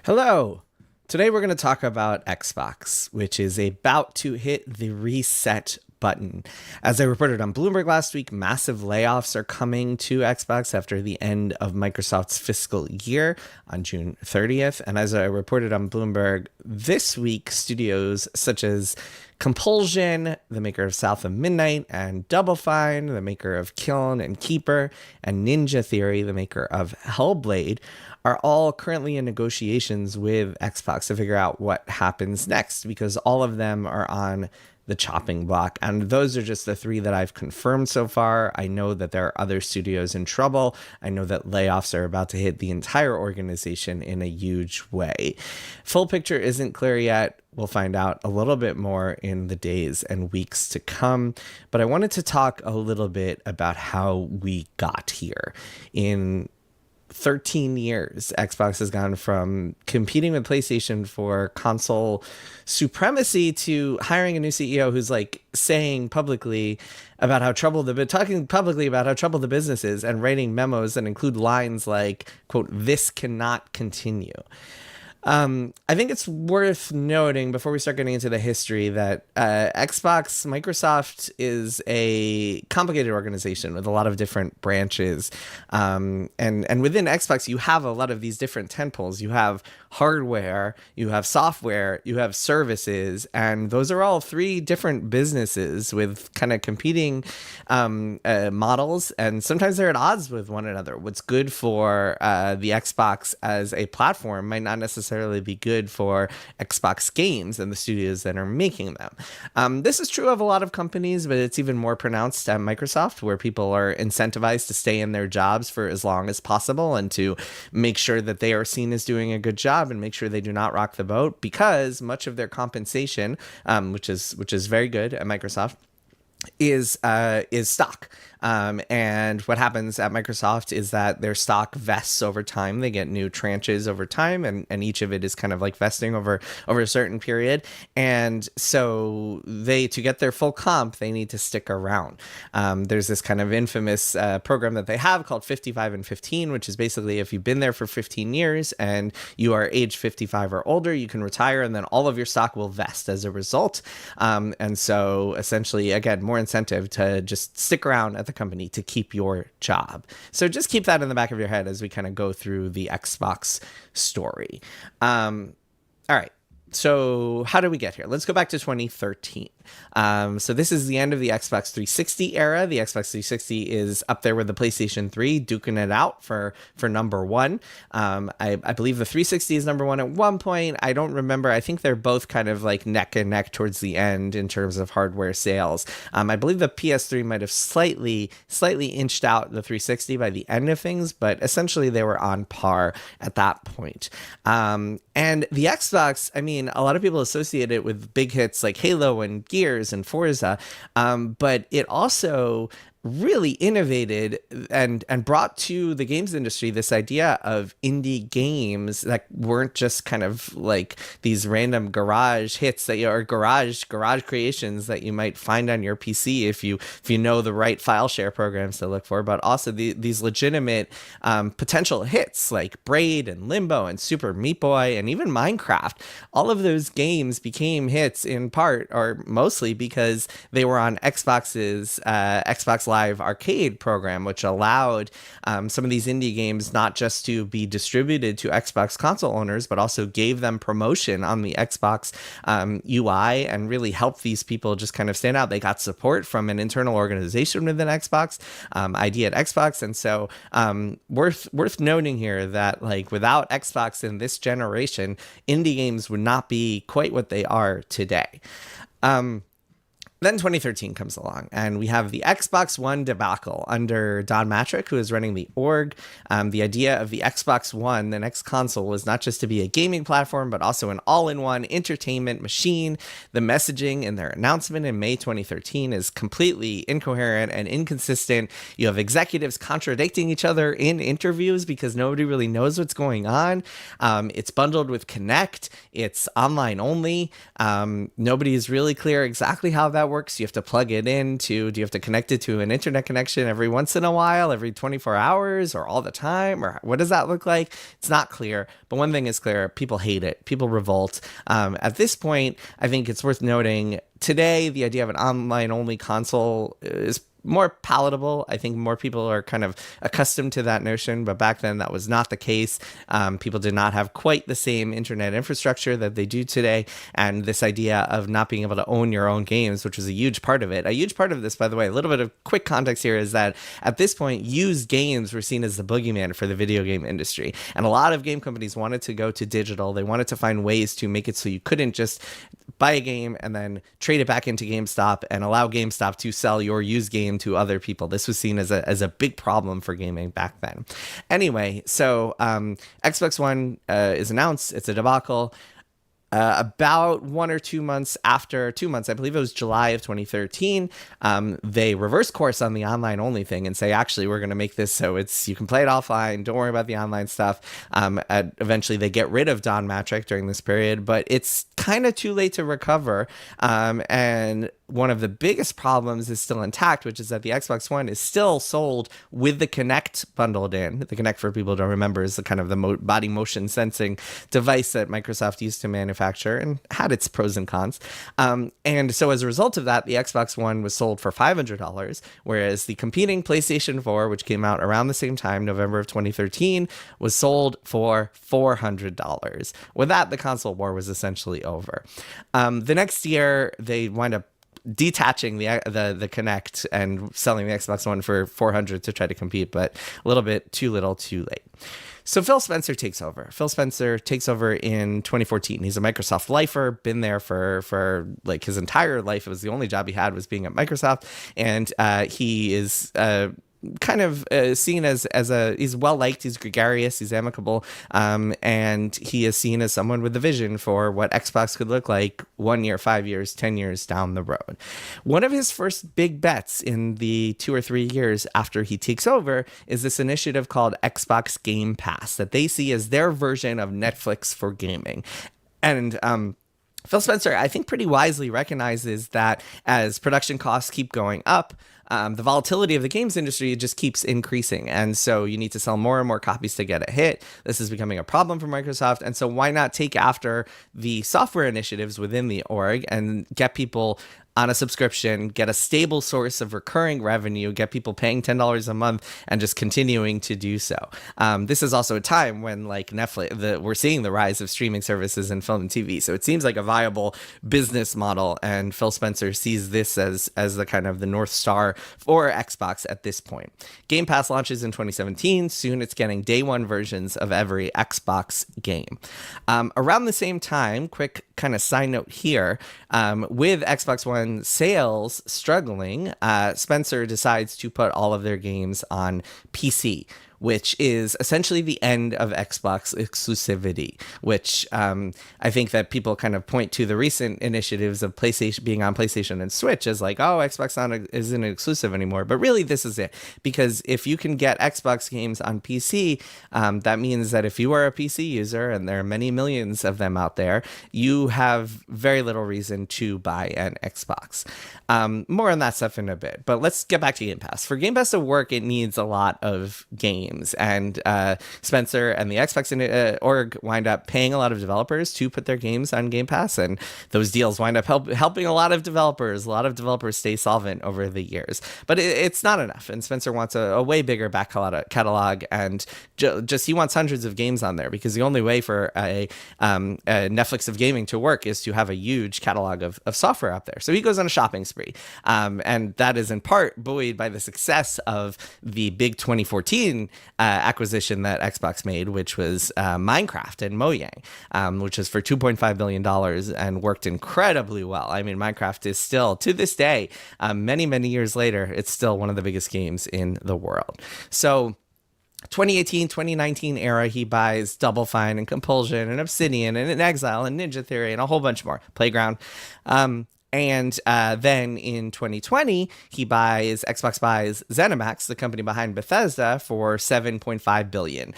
Hello! Today we're going to talk about Xbox, which is about to hit the reset button. As I reported on Bloomberg last week, massive layoffs are coming to Xbox after the end of Microsoft's fiscal year on June 30th. And as I reported on Bloomberg this week, studios such as Compulsion, the maker of South of Midnight, and Double Fine, the maker of Kiln and Keeper, and Ninja Theory, the maker of Hellblade, are all currently in negotiations with Xbox to figure out what happens next, because all of them are on the chopping block. And those are just the three that I've confirmed so far. I know that there are other studios in trouble. I know that layoffs are about to hit the entire organization in a huge way. Full picture isn't clear yet. We'll find out a little bit more in the days and weeks to come. But I wanted to talk a little bit about how we got here. In 13 years, Xbox has gone from competing with PlayStation for console supremacy to hiring a new CEO who's like saying publicly about how troubled talking publicly about how troubled the business is and writing memos that include lines like, quote, "This cannot continue." I think it's worth noting before we start getting into the history that Microsoft is a complicated organization with a lot of different branches. And within Xbox, you have a lot of these different tentpoles. You have hardware, you have software, you have services, and those are all three different businesses with kind of competing models, and sometimes they're at odds with one another. What's good for the Xbox as a platform might not necessarily be good for Xbox games and the studios that are making them. This is true of a lot of companies, but it's even more pronounced at Microsoft, where people are incentivized to stay in their jobs for as long as possible and to make sure that they are seen as doing a good job and make sure they do not rock the boat, because much of their compensation, which is very good at Microsoft, is stock. And what happens at Microsoft is that their stock vests over time. They get new tranches over time, and each of it is kind of like vesting over a certain period. And so to get their full comp, they need to stick around. There's this kind of infamous program that they have called 55 and 15, which is basically if you've been there for 15 years and you are age 55 or older, you can retire, and then all of your stock will vest as a result. And so essentially, again, more incentive to just stick around at the company to keep your job. So just keep that in the back of your head as we kind of go through the Xbox story. All right. So how did we get here? Let's go back to 2013. So this is the end of the Xbox 360 era. The Xbox 360 is up there with the PlayStation 3, duking it out for number one. I believe the 360 is number one at one point. I don't remember. I think they're both kind of like neck and neck towards the end in terms of hardware sales. I believe the PS3 might have slightly inched out the 360 by the end of things, but essentially they were on par at that point. And the Xbox, I mean, a lot of people associate it with big hits like Halo and Gears and Forza, but it also really innovated and brought to the games industry this idea of indie games that weren't just kind of like these random garage hits that or garage creations that you might find on your PC if you know the right file share programs to look for, but also these legitimate potential hits like Braid and Limbo and Super Meat Boy and even Minecraft. All of those games became hits in part or mostly because they were on Xbox's Xbox Live Arcade program, which allowed some of these indie games not just to be distributed to Xbox console owners, but also gave them promotion on the Xbox UI and really helped these people just kind of stand out. They got support from an internal organization within Xbox, ID at Xbox. And so worth noting here that like without Xbox in this generation, indie games would not be quite what they are today. Then 2013 comes along, and we have the Xbox One debacle under Don Matrick, who is running the org. The idea of the Xbox One, the next console, was not just to be a gaming platform, but also an all-in-one entertainment machine. The messaging in their announcement in May 2013 is completely incoherent and inconsistent. You have executives contradicting each other in interviews because nobody really knows what's going on. It's bundled with Kinect. It's online only. Nobody is really clear exactly how that that works? You have to plug it into, do you have to connect it to an internet connection every once in a while, every 24 hours, or all the time? Or what does that look like? It's not clear. But one thing is clear, people hate it. People revolt. At this point, I think it's worth noting today, the idea of an online-only console is more palatable. I think more people are kind of accustomed to that notion, but back then that was not the case. People did not have quite the same internet infrastructure that they do today, and this idea of not being able to own your own games, which was a huge part of it. A huge part of this, by the way, a little bit of quick context here, is that at this point, used games were seen as the boogeyman for the video game industry, and a lot of game companies wanted to go to digital. They wanted to find ways to make it so you couldn't just buy a game and then trade it back into GameStop and allow GameStop to sell your used game to other people. This was seen as a big problem for gaming back then. Anyway, so Xbox One is announced. It's a debacle. About 1 or 2 months after, 2 months, I believe it was July of 2013, they reverse course on the online only thing and say, actually, we're going to make this so you can play it offline. Don't worry about the online stuff. Eventually, they get rid of Don Matrick during this period, but it's kind of too late to recover. And one of the biggest problems is still intact, which is that the Xbox One is still sold with the Kinect bundled in. The Kinect, for people who don't remember, is the kind of the body motion sensing device that Microsoft used to manufacture and had its pros and cons. And so as a result of that, the Xbox One was sold for $500, whereas the competing PlayStation 4, which came out around the same time, November of 2013, was sold for $400. With that, the console war was essentially over. The next year, they wind up detaching the Kinect and selling the Xbox One for $400 to try to compete, but a little bit too little, too late. So Phil Spencer takes over. Phil Spencer takes over in 2014. He's a Microsoft lifer, been there for like his entire life. It was the only job he had was being at Microsoft, and he is kind of seen as he's well liked, he's gregarious, he's amicable, and he is seen as someone with a vision for what Xbox could look like 1 year, 5 years, 10 years down the road. One of his first big bets in the 2 or 3 years after he takes over is this initiative called Xbox Game Pass that they see as their version of Netflix for gaming. And Phil Spencer, I think, pretty wisely recognizes that as production costs keep going up, the volatility of the games industry just keeps increasing. And so you need to sell more and more copies to get a hit. This is becoming a problem for Microsoft. And so why not take after the software initiatives within the org and get people on a subscription, get a stable source of recurring revenue, get people paying $10 a month and just continuing to do so. This is also a time when, like Netflix, we're seeing the rise of streaming services in film and TV. So it seems like a viable business model. And Phil Spencer sees this as the kind of the North Star for Xbox at this point. Game Pass launches in 2017. Soon it's getting day one versions of every Xbox game. Around the same time, quick kind of side note here, with Xbox One sales struggling, Spencer decides to put all of their games on PC, which is essentially the end of Xbox exclusivity, which I think that people kind of point to the recent initiatives of PlayStation being on PlayStation and Switch as like, oh, Xbox isn't exclusive anymore. But really, this is it. Because if you can get Xbox games on PC, that means that if you are a PC user, and there are many millions of them out there, you have very little reason to buy an Xbox. More on that stuff in a bit. But let's get back to Game Pass. For Game Pass to work, it needs a lot of games. And Spencer and the Xbox org wind up paying a lot of developers to put their games on Game Pass, and those deals wind up helping a lot of developers. A lot of developers stay solvent over the years, but it's not enough. And Spencer wants a way bigger back catalog, and just he wants hundreds of games on there, because the only way for a Netflix of gaming to work is to have a huge catalog of software out there. So he goes on a shopping spree, and that is in part buoyed by the success of the big 2014 acquisition that Xbox made, which was Minecraft and Mojang, which is for $2.5 billion and worked incredibly well. I mean, Minecraft is still, to this day, many, many years later, it's still one of the biggest games in the world. So 2018, 2019 era, he buys Double Fine and Compulsion and Obsidian and Exile and Ninja Theory and a whole bunch more. Playground. And then in 2020, Xbox buys ZeniMax, the company behind Bethesda, for $7.5 billion,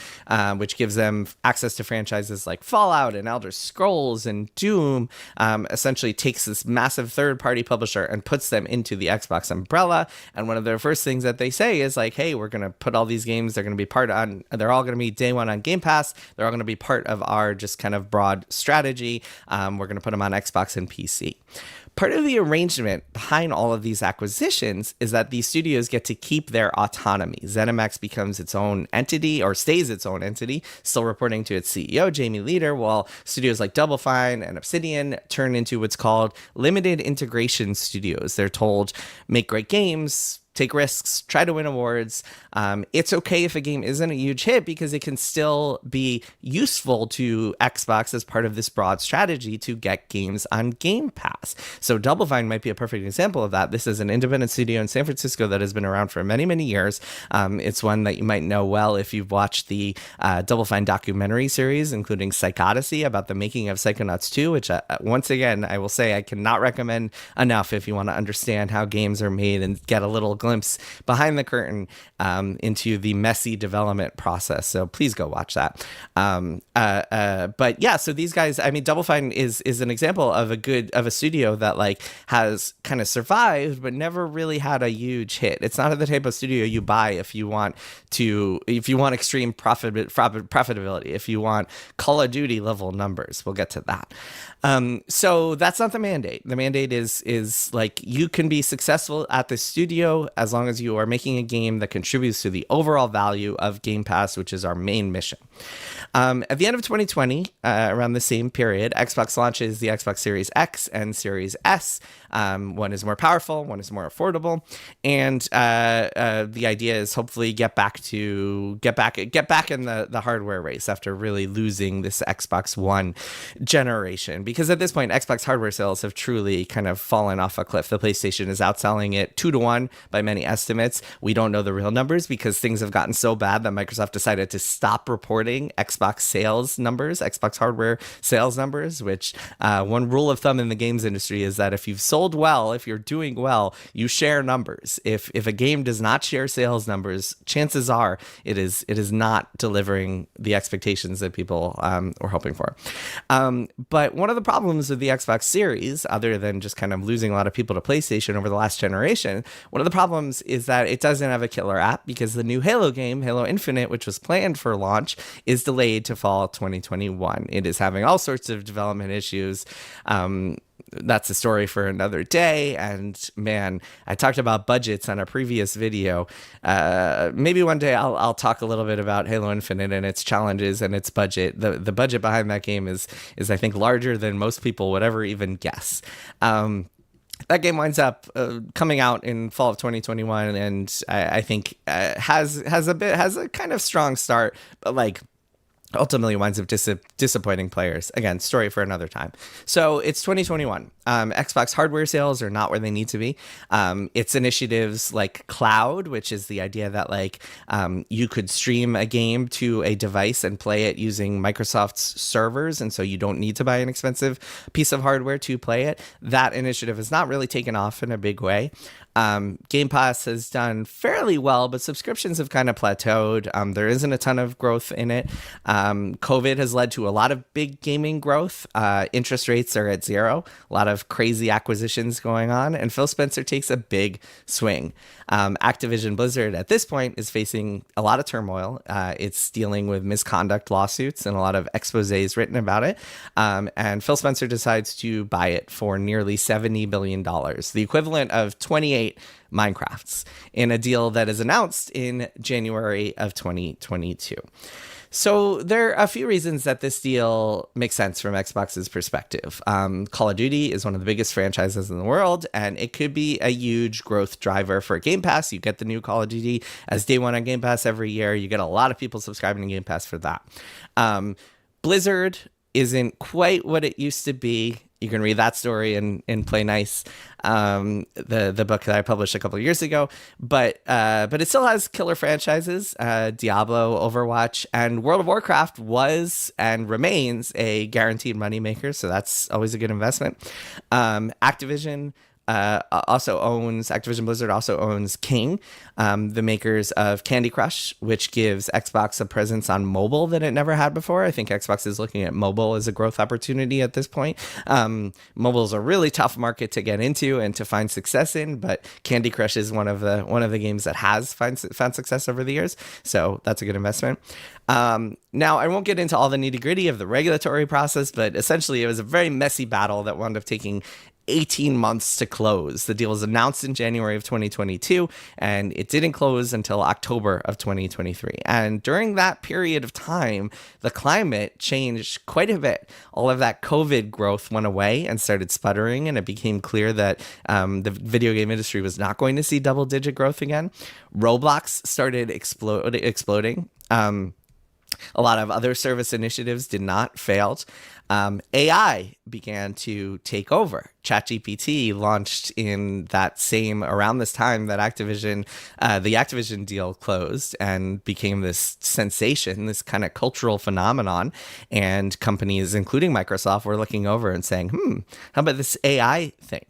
which gives them access to franchises like Fallout and Elder Scrolls and Doom. Essentially takes this massive third-party publisher and puts them into the Xbox umbrella. And one of their first things that they say is like, hey, we're going to put all these games, they're all going to be day one on Game Pass. They're all going to be part of our just kind of broad strategy. We're going to put them on Xbox and PC. Part of the arrangement behind all of these acquisitions is that these studios get to keep their autonomy. ZeniMax becomes its own entity, or stays its own entity, still reporting to its CEO, Jamie Leader, while studios like Double Fine and Obsidian turn into what's called limited integration studios. They're told, make great games, take risks, try to win awards. It's okay if a game isn't a huge hit because it can still be useful to Xbox as part of this broad strategy to get games on Game Pass. So Double Fine might be a perfect example of that. This is an independent studio in San Francisco that has been around for many, many years. It's one that you might know well if you've watched the Double Fine documentary series, including Psychodyssey, about the making of Psychonauts 2, which once again, I will say I cannot recommend enough if you want to understand how games are made and get a little glimpse behind the curtain into the messy development process. So please go watch that. But yeah, so these guys, I mean, Double Fine is an example of a studio that like has kind of survived, but never really had a huge hit. It's not the type of studio you buy if you want extreme profitability, if you want Call of Duty level numbers. We'll get to that. So that's not the mandate. The mandate is like, you can be successful at the studio as long as you are making a game that contributes to the overall value of Game Pass, which is our main mission. At the end of 2020, around the same period, Xbox launches the Xbox Series X and Series S. One is more powerful, one is more affordable, and the idea is hopefully get back in the hardware race after really losing this Xbox One generation. Because at this point, Xbox hardware sales have truly kind of fallen off a cliff. The PlayStation is outselling it 2-1 by many estimates. We don't know the real numbers because things have gotten so bad that Microsoft decided to stop reporting Xbox sales numbers, Xbox hardware sales numbers, which one rule of thumb in the games industry is that if you've sold well, if you're doing well, you share numbers. If a game does not share sales numbers, chances are it is not delivering the expectations that people were hoping for. But one of the problems with the Xbox Series, other than just kind of losing a lot of people to PlayStation over the last generation, one of the problems is that it doesn't have a killer app because the new Halo game, Halo Infinite, which was planned for launch, is delayed to fall 2021. It is having all sorts of development issues. That's a story for another day. And man, I talked about budgets on a previous video. Maybe one day I'll talk a little bit about Halo Infinite and its challenges and its budget. The budget behind that game is I think larger than most people would ever even guess. That game winds up coming out in fall of 2021, and I think has a kind of strong start, but like ultimately winds up disappointing players. Again, story for another time. So it's 2021. Xbox hardware sales are not where they need to be. It's initiatives like cloud, which is the idea that like you could stream a game to a device and play it using Microsoft's servers, and so you don't need to buy an expensive piece of hardware to play it. That initiative has not really taken off in a big way. Game Pass has done fairly well, but subscriptions have kind of plateaued. There isn't a ton of growth in it. COVID has led to a lot of big gaming growth. Interest rates are at zero. A lot of crazy acquisitions going on, and Phil Spencer takes a big swing. Activision Blizzard at this point is facing a lot of turmoil. It's dealing with misconduct lawsuits and a lot of exposés written about it. And Phil Spencer decides to buy it for nearly $70 billion, the equivalent of 28 Minecrafts, in a deal that is announced in January of 2022. So there are a few reasons that this deal makes sense from Xbox's perspective. Call of Duty is one of the biggest franchises in the world, and it could be a huge growth driver for Game Pass. You get the new Call of Duty as day one on Game Pass every year. You get a lot of people subscribing to Game Pass for that. Blizzard isn't quite what it used to be. You can read that story in Play Nice, the book that I published a couple of years ago. But it still has killer franchises: Diablo, Overwatch, and World of Warcraft was and remains a guaranteed moneymaker. So that's always a good investment. Activision Activision Blizzard also owns King, the makers of Candy Crush, which gives Xbox a presence on mobile that it never had before. I think Xbox is looking at mobile as a growth opportunity at this point. Mobile is a really tough market to get into and to find success in, but Candy Crush is one of the games that has found success over the years. So that's a good investment. Now, I won't get into all the nitty gritty of the regulatory process, but essentially it was a very messy battle that wound up taking 18 months to close. The deal was announced in January of 2022, and it didn't close until October of 2023. And during that period of time, the climate changed quite a bit. All of that COVID growth went away and started sputtering, and it became clear that the video game industry was not going to see double-digit growth again. Roblox started exploding. A lot of other service initiatives did not fail. AI began to take over. ChatGPT launched in around this time that the Activision deal closed and became this sensation, this kind of cultural phenomenon. And companies, including Microsoft, were looking over and saying, how about this AI thing?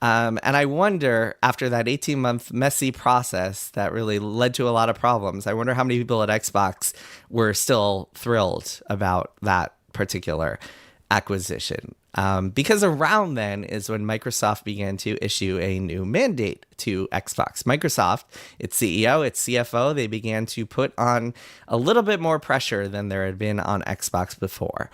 And I wonder, after that 18-month messy process that really led to a lot of problems, I wonder how many people at Xbox were still thrilled about that particular acquisition. Because around then is when Microsoft began to issue a new mandate to Xbox. Microsoft, its CEO, its CFO, they began to put on a little bit more pressure than there had been on Xbox before.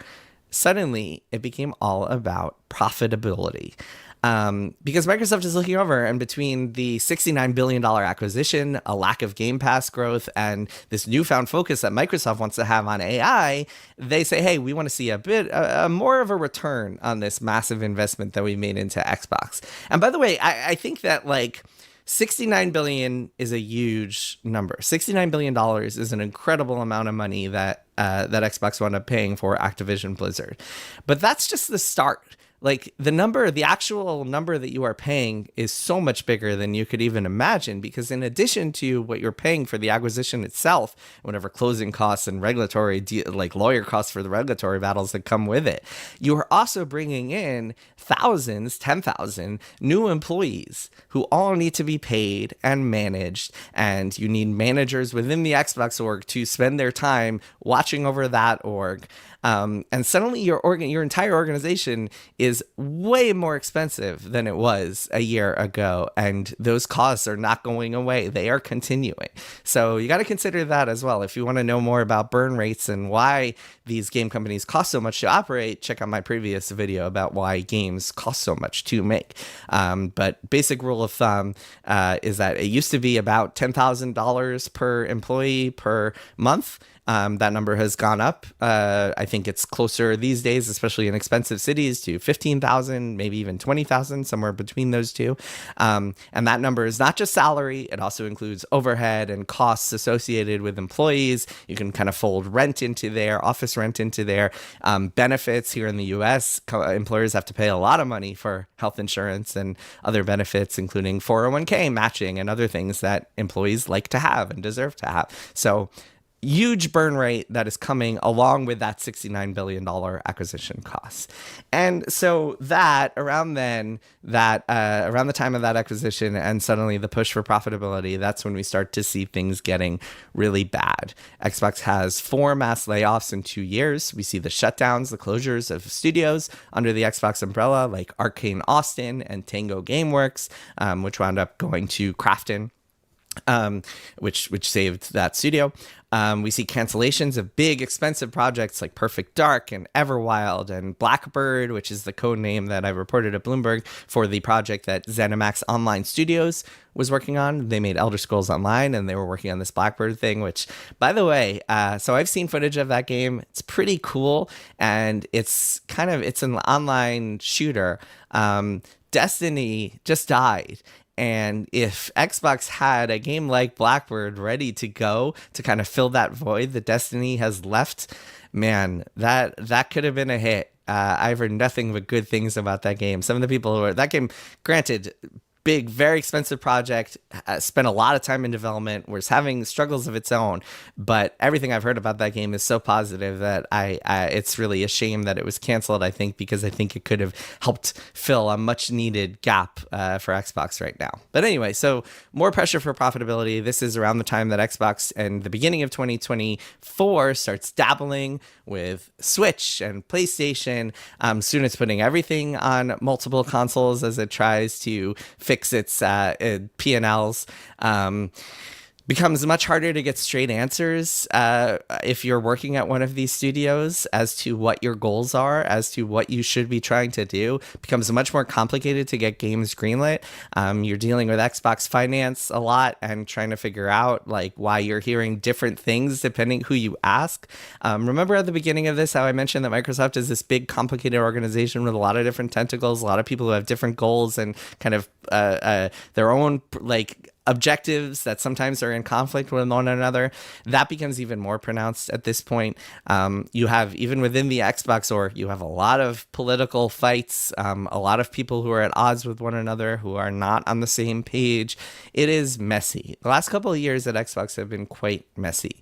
Suddenly, it became all about profitability. Because Microsoft is looking over, and between the $69 billion acquisition, a lack of Game Pass growth, and this newfound focus that Microsoft wants to have on AI, they say, hey, we want to see a bit more of a return on this massive investment that we made into Xbox. And by the way, I think that $69 billion is a huge number. $69 billion is an incredible amount of money that Xbox wound up paying for Activision Blizzard. But that's just the start. The actual number that you are paying is so much bigger than you could even imagine, because in addition to what you're paying for the acquisition itself, whatever closing costs and regulatory, lawyer costs for the regulatory battles that come with it, you are also bringing in 10,000 new employees who all need to be paid and managed. And you need managers within the Xbox org to spend their time watching over that org. And suddenly your entire organization is way more expensive than it was a year ago. And those costs are not going away. They are continuing. So you got to consider that as well. If you want to know more about burn rates and why these game companies cost so much to operate, check out my previous video about why games cost so much to make. But basic rule of thumb is that it used to be about $10,000 per employee per month. That number has gone up. I think it's closer these days, especially in expensive cities, to 15,000, maybe even 20,000, somewhere between those two. And that number is not just salary. It also includes overhead and costs associated with employees. You can kind of fold rent into there, office rent into there. Benefits here in the US, employers have to pay a lot of money for health insurance and other benefits, including 401k matching and other things that employees like to have and deserve to have. So huge burn rate that is coming along with that $69 billion acquisition cost. And so around the time of that acquisition and suddenly the push for profitability, that's when we start to see things getting really bad. Xbox has 4 mass layoffs in 2 years. We see the shutdowns, the closures of studios under the Xbox umbrella, like Arcane Austin and Tango Gameworks, which wound up going to Crafton. Which saved that studio. We see cancellations of big, expensive projects like Perfect Dark and Everwild and Blackbird, which is the code name that I reported at Bloomberg for the project that ZeniMax Online Studios was working on. They made Elder Scrolls Online, and they were working on this Blackbird thing, which, by the way, so I've seen footage of that game. It's pretty cool, and it's an online shooter. Destiny just died. And if Xbox had a game like Blackbird ready to go to kind of fill that void that Destiny has left, man, that could have been a hit. I've heard nothing but good things about that game. Some of the people who are that game, granted, big, very expensive project, spent a lot of time in development, was having struggles of its own, but everything I've heard about that game is so positive that it's really a shame that it was canceled, I think, because I think it could have helped fill a much needed gap for Xbox right now. But anyway, so more pressure for profitability. This is around the time that Xbox and the beginning of 2024 starts dabbling with Switch and PlayStation. Soon it's putting everything on multiple consoles as it tries to fix its P&Ls. Becomes much harder to get straight answers if you're working at one of these studios as to what your goals are, as to what you should be trying to do. Becomes much more complicated to get games greenlit. You're dealing with Xbox finance a lot and trying to figure out like why you're hearing different things depending who you ask. Remember at the beginning of this how I mentioned that Microsoft is this big complicated organization with a lot of different tentacles, a lot of people who have different goals and kind of their own like objectives that sometimes are in conflict with one another. That becomes even more pronounced at this point. You have, even within the Xbox org, you have a lot of political fights, a lot of people who are at odds with one another, who are not on the same page. It is messy. The last couple of years at Xbox have been quite messy.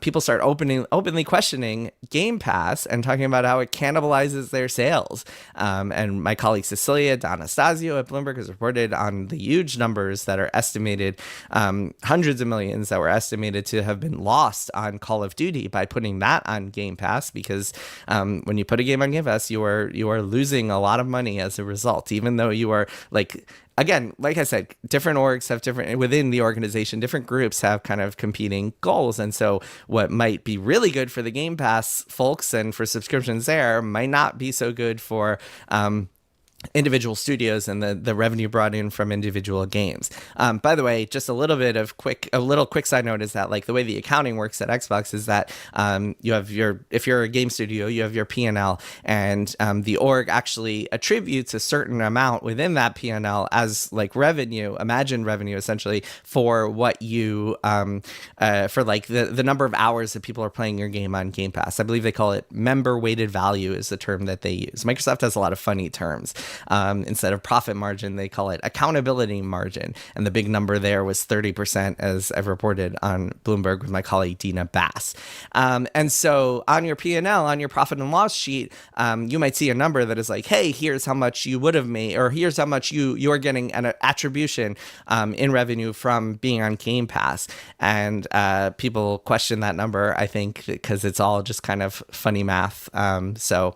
People start openly questioning Game Pass and talking about how it cannibalizes their sales. And my colleague Cecilia D'Anastasio at Bloomberg has reported on the huge numbers that are estimated, hundreds of millions that were estimated to have been lost on Call of Duty by putting that on Game Pass, because when you put a game on Game Pass, you are losing a lot of money as a result, even though you are like, again, like I said, different orgs have different, within the organization, different groups have kind of competing goals. And so what might be really good for the Game Pass folks and for subscriptions there might not be so good for individual studios and the revenue brought in from individual games. By the way, just a little quick side note is that like the way the accounting works at Xbox is that you have if you're a game studio, you have your P&L, and the org actually attributes a certain amount within that P&L as like revenue, imagined revenue essentially, for what you for like the number of hours that people are playing your game on Game Pass. I believe they call it member weighted value is the term that they use. Microsoft has a lot of funny terms. Instead of profit margin, they call it accountability margin. And the big number there was 30%, as I've reported on Bloomberg with my colleague Dina Bass. And so on your P&L, on your profit and loss sheet, you might see a number that is like, hey, here's how much you would have made, or here's how much you're getting an attribution in revenue from being on Game Pass. And people question that number, I think, because it's all just kind of funny math. So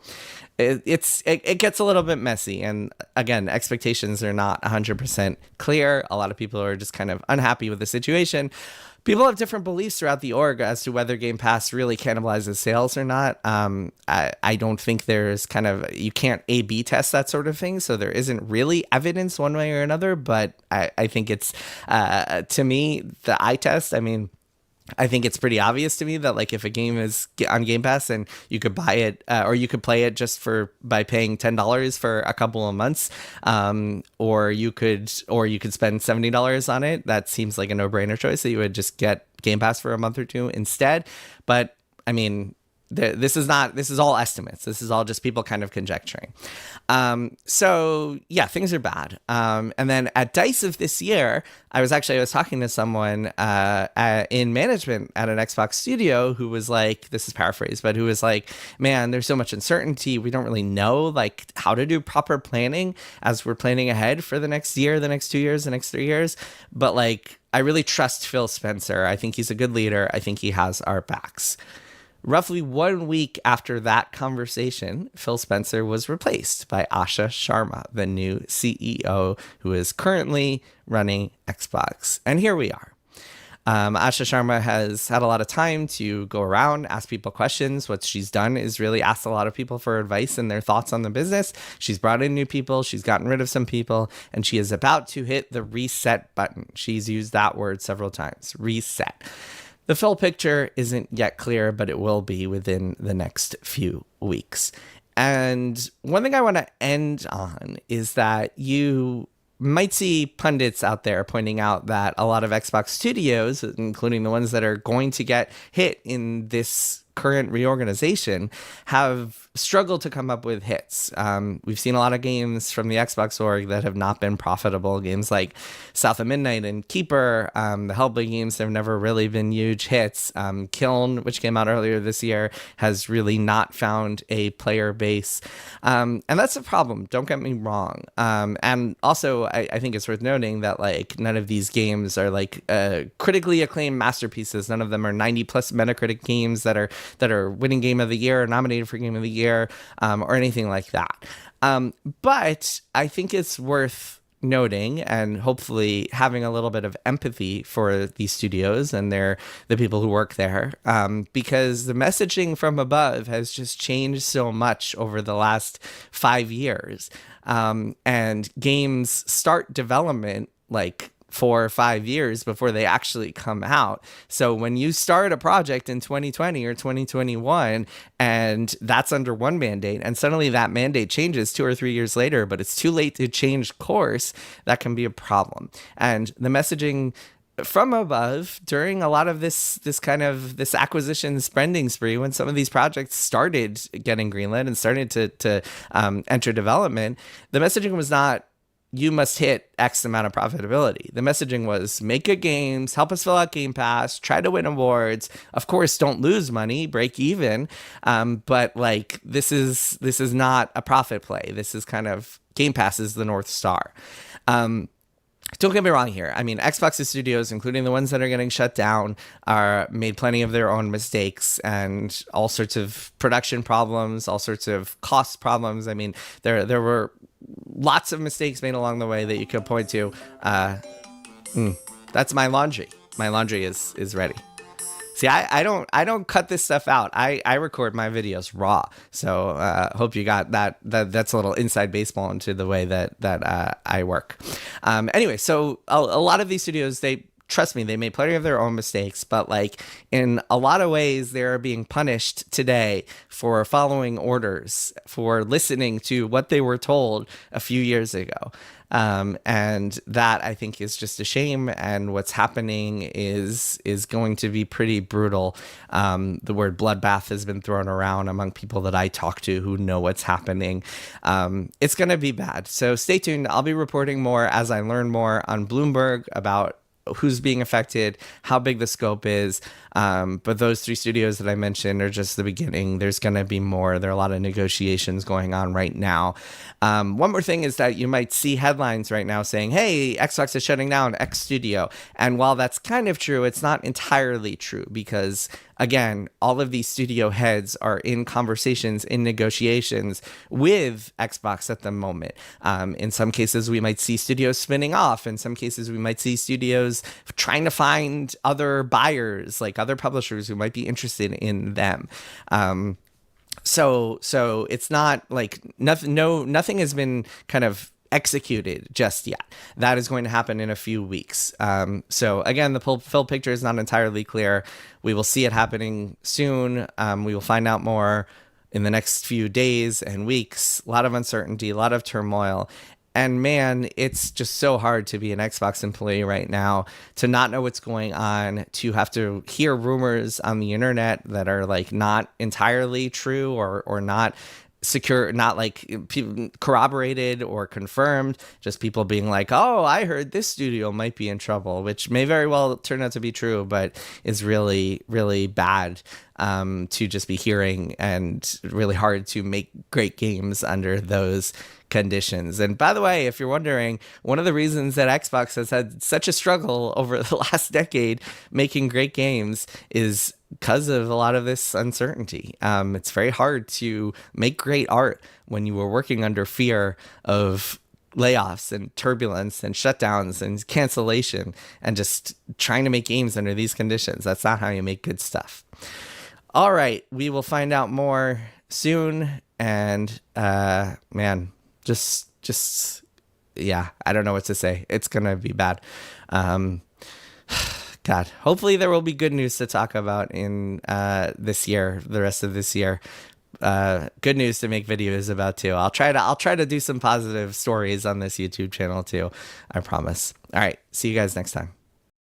it gets a little bit messy, and again, expectations are not 100% clear. A lot of people are just kind of unhappy with the situation. People have different beliefs throughout the org as to whether Game Pass really cannibalizes sales or not. I don't think there's you can't A/B test that sort of thing, so there isn't really evidence one way or another, but I think it's, to me, the eye test, I mean, I think it's pretty obvious to me that like if a game is on Game Pass and you could buy it or you could play it just by paying $10 for a couple of months, or you could spend $70 on it, that seems like a no-brainer choice that you would just get Game Pass for a month or two instead. But I mean, this is all estimates. This is all just people kind of conjecturing. So yeah, things are bad. And then at DICE of this year, I was talking to someone in management at an Xbox studio who was like, this is paraphrased, but who was like, man, there's so much uncertainty. We don't really know like how to do proper planning as we're planning ahead for the next year, the next 2 years, the next 3 years. But like, I really trust Phil Spencer. I think he's a good leader. I think he has our backs. Roughly 1 week after that conversation, Phil Spencer was replaced by Asha Sharma, the new CEO who is currently running Xbox. And here we are. Asha Sharma has had a lot of time to go around, ask people questions. What she's done is really asked a lot of people for advice and their thoughts on the business. She's brought in new people. She's gotten rid of some people, and she is about to hit the reset button. She's used that word several times, reset. The full picture isn't yet clear, but it will be within the next few weeks. And one thing I want to end on is that you might see pundits out there pointing out that a lot of Xbox studios, including the ones that are going to get hit in this current reorganization have struggled to come up with hits. We've seen a lot of games from the Xbox org that have not been profitable. Games like South of Midnight and Keeper, the Hellblade games have never really been huge hits. Kiln, which came out earlier this year, has really not found a player base. And that's a problem. Don't get me wrong. And also, I think it's worth noting that like none of these games are like critically acclaimed masterpieces. None of them are 90 plus Metacritic games that are winning Game of the Year or nominated for Game of the Year, or anything like that. But I think it's worth noting and hopefully having a little bit of empathy for these studios and the people who work there, because the messaging from above has just changed so much over the last 5 years. And games start development like 4 or 5 years before they actually come out. So when you start a project in 2020 or 2021 and that's under one mandate and suddenly that mandate changes 2 or 3 years later, but it's too late to change course, that can be a problem. And the messaging from above during a lot of this acquisition spending spree, when some of these projects started getting greenlit and started to enter development, the messaging was not, you must hit X amount of profitability. The messaging was, make good games, help us fill out Game Pass, try to win awards. Of course, don't lose money, break even. But like, this is not a profit play. This is kind of, Game Pass is the North Star. Don't get me wrong here. I mean, Xbox's studios, including the ones that are getting shut down, made plenty of their own mistakes and all sorts of production problems, all sorts of cost problems. I mean, there were lots of mistakes made along the way that you could point to. That's my laundry. My laundry is ready. See, I don't cut this stuff out. I record my videos raw. So hope you got that. That's a little inside baseball into the way that I work. Anyway, so a lot of these studios, trust me, they made plenty of their own mistakes, but like in a lot of ways, they're being punished today for following orders, for listening to what they were told a few years ago. And that I think is just a shame. And what's happening is going to be pretty brutal. The word bloodbath has been thrown around among people that I talk to who know what's happening. It's going to be bad. So stay tuned. I'll be reporting more as I learn more on Bloomberg about who's being affected, how big the scope is. But those 3 studios that I mentioned are just the beginning. There's going to be more. There are a lot of negotiations going on right now. One more thing is that you might see headlines right now saying, hey, Xbox is shutting down X studio. And while that's kind of true, it's not entirely true because, again, all of these studio heads are in conversations, in negotiations with Xbox at the moment. In some cases, we might see studios spinning off. In some cases, we might see studios trying to find other buyers, like other publishers who might be interested in them. So it's not like nothing has been kind of executed just yet. That is going to happen in a few weeks. So again, the full picture is not entirely clear. We will see it happening soon. We will find out more in the next few days and weeks. A lot of uncertainty, a lot of turmoil. And man, it's just so hard to be an Xbox employee right now, to not know what's going on, to have to hear rumors on the internet that are like not entirely true or not secure, not like corroborated or confirmed, just people being like, oh, I heard this studio might be in trouble, which may very well turn out to be true, but is really, really bad to just be hearing, and really hard to make great games under those conditions. And by the way, if you're wondering, one of the reasons that Xbox has had such a struggle over the last decade making great games is because of a lot of this uncertainty. It's very hard to make great art when you were working under fear of layoffs and turbulence and shutdowns and cancellation, and just trying to make games under these conditions. That's not how you make good stuff. All right, we will find out more soon. And man, just yeah, I don't know what to say. It's gonna be bad. God, hopefully there will be good news to talk about in this year, the rest of this year. Good news to make videos about too. I'll try to do some positive stories on this YouTube channel too. I promise. All right, see you guys next time.